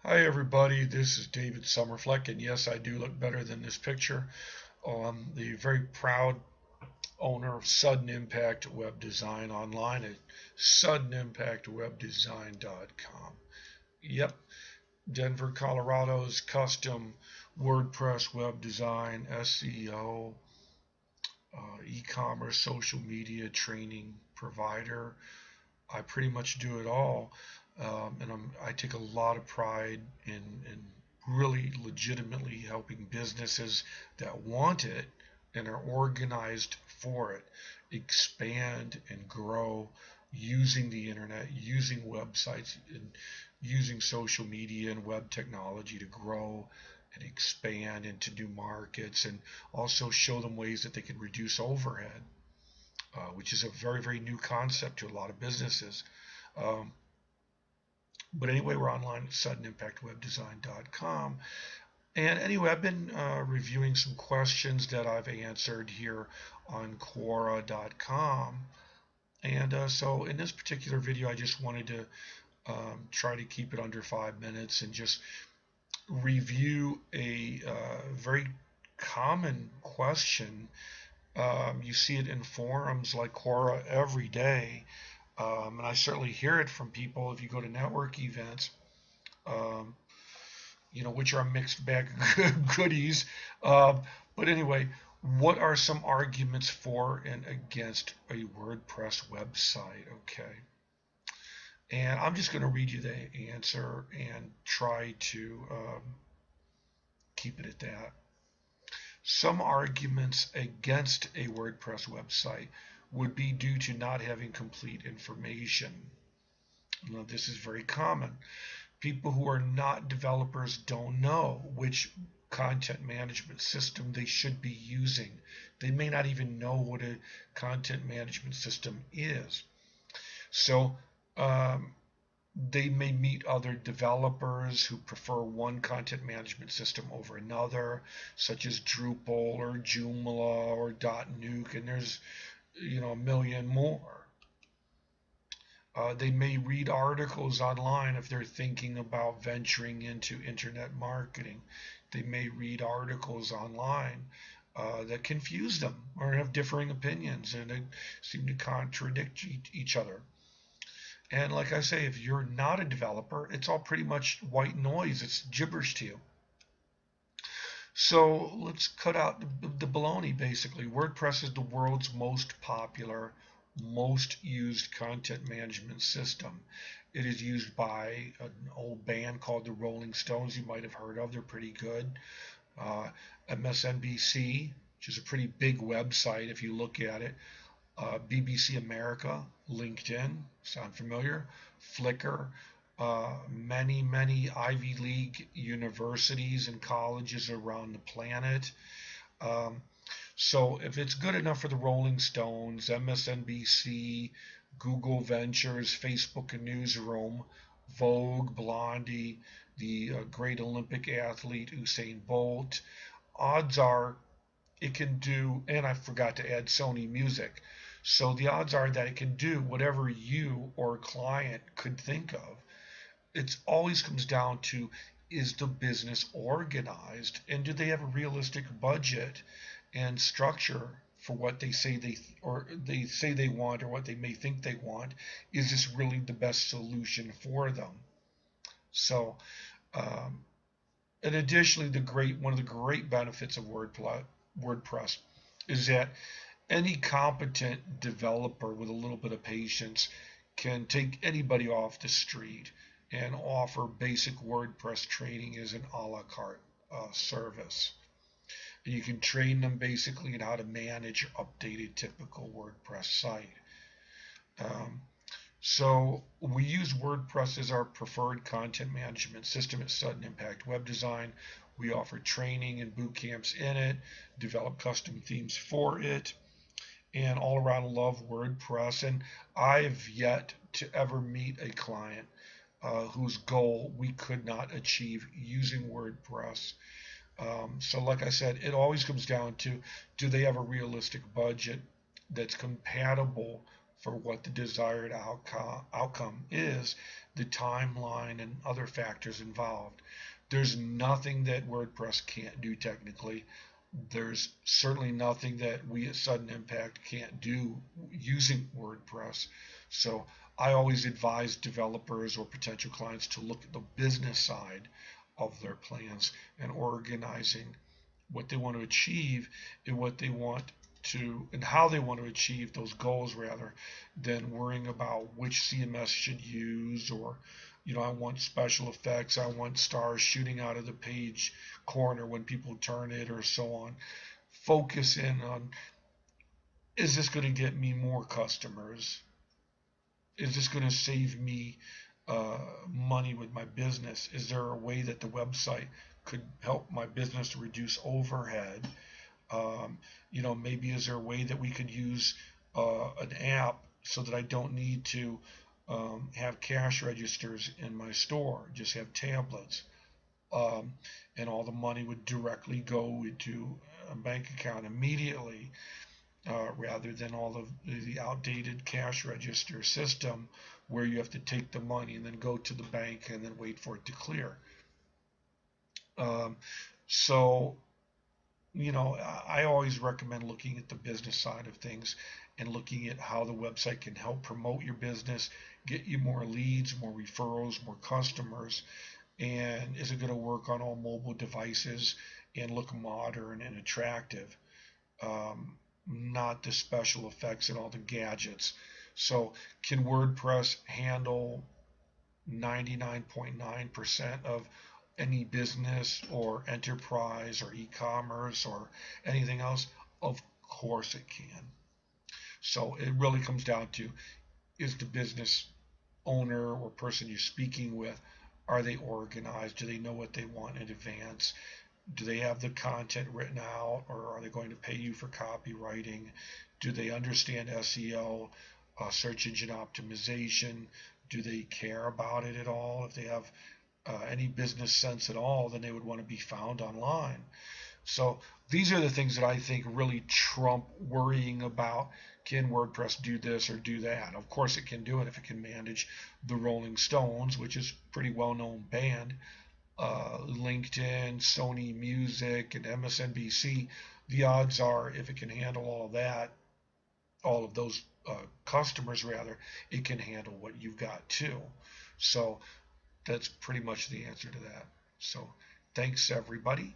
Hi everybody, this is David Summerfleck, and yes, I do look better than this picture. The very proud owner of Sudden Impact Web Design online at suddenimpactwebdesign.com. Yep, Denver, Colorado's custom WordPress web design, SEO, e-commerce, social media training provider. I pretty much do it all, and I take a lot of pride in really legitimately helping businesses that want it and are organized for it expand and grow using the internet, using websites, and using social media and web technology to grow and expand into new markets, and also show them ways that they can reduce overhead, which is a very, very new concept to a lot of businesses. Um, but anyway, we're online at suddenimpactwebdesign.com. And anyway, I've been reviewing some questions that I've answered here on Quora.com. And so in this particular video, I just wanted to try to keep it under 5 minutes and just review a very common question. You see it in forums like Quora every day, and I certainly hear it from people if you go to network events, um, which are a mixed bag of goodies. But anyway, what are some arguments for and against a WordPress website? Okay. And I'm just going to read you the answer and try to keep it at that. Some arguments against a WordPress website would be due to not having complete information. Now, this is very common. People who are not developers don't know which content management system they should be using. They may not even know what a content management system is. So they may meet other developers who prefer one content management system over another, such as Drupal or Joomla or .nuke, and there's a million more. They may read articles online if they're thinking about venturing into internet marketing. They may read articles online that confuse them or have differing opinions, and they seem to contradict each other. And like I say, if you're not a developer, it's all pretty much white noise. It's gibberish to you. So let's cut out the baloney, basically. WordPress is the world's most popular, most used content management system. It is used by an old band called the Rolling Stones. You might have heard of. They're pretty good. MSNBC, which is a pretty big website if you look at it. BBC America, LinkedIn, sound familiar? Flickr, many Ivy League universities and colleges around the planet. So if it's good enough for the Rolling Stones, MSNBC, Google Ventures, Facebook and Newsroom, Vogue, Blondie, the great Olympic athlete Usain Bolt, odds are it can do, and I forgot to add Sony Music. So the odds are that it can do whatever you or a client could think of. It always comes down to, is the business organized, and do they have a realistic budget and structure for what they say they want, or what they may think they want? Is this really the best solution for them? So and additionally, one of the great benefits of WordPress is that any competent developer with a little bit of patience can take anybody off the street and offer basic WordPress training as an a la carte service. And you can train them basically in how to manage or update a typical WordPress site. So we use WordPress as our preferred content management system at Sudden Impact Web Design. We offer training and boot camps in it, develop custom themes for it, and all around love WordPress. And I've yet to ever meet a client whose goal we could not achieve using WordPress. So like I said, it always comes down to, do they have a realistic budget that's compatible for what the desired outcome is, the timeline and other factors involved. There's nothing that WordPress can't do technically. There's certainly nothing that we at Sudden Impact can't do using WordPress. So I always advise developers or potential clients to look at the business side of their plans and organizing what they want to achieve and what they want to and how they want to achieve those goals rather than worrying about which CMS should use or I want special effects, I want stars shooting out of the page corner when people turn it or so on. Focus in on, is this going to get me more customers? Is this going to save me money with my business? Is there a way that the website could help my business reduce overhead? Maybe is there a way that we could use an app so that I don't need to have cash registers in my store, just have tablets, and all the money would directly go into a bank account immediately, rather than all of the outdated cash register system where you have to take the money and then go to the bank and then wait for it to clear. Um, so I always recommend looking at the business side of things and looking at how the website can help promote your business, get you more leads, more referrals, more customers, and is it going to work on all mobile devices and look modern and attractive, not the special effects and all the gadgets. So can WordPress handle 99.9% of any business or enterprise or e-commerce or anything else? Of course it can. So it really comes down to, is the business owner or person you're speaking with, are they organized? Do they know what they want in advance? Do they have the content written out, or are they going to pay you for copywriting? Do they understand SEO, search engine optimization? Do they care about it at all? If they have any business sense at all, then they would want to be found online. So these are the things that I think really trump worrying about, can WordPress do this or do that? Of course it can do it if it can manage the Rolling Stones, which is a pretty well-known band, LinkedIn, Sony Music, and MSNBC. The odds are, if it can handle all of that, all of those customers rather, it can handle what you've got too. So that's pretty much the answer to that. So thanks everybody.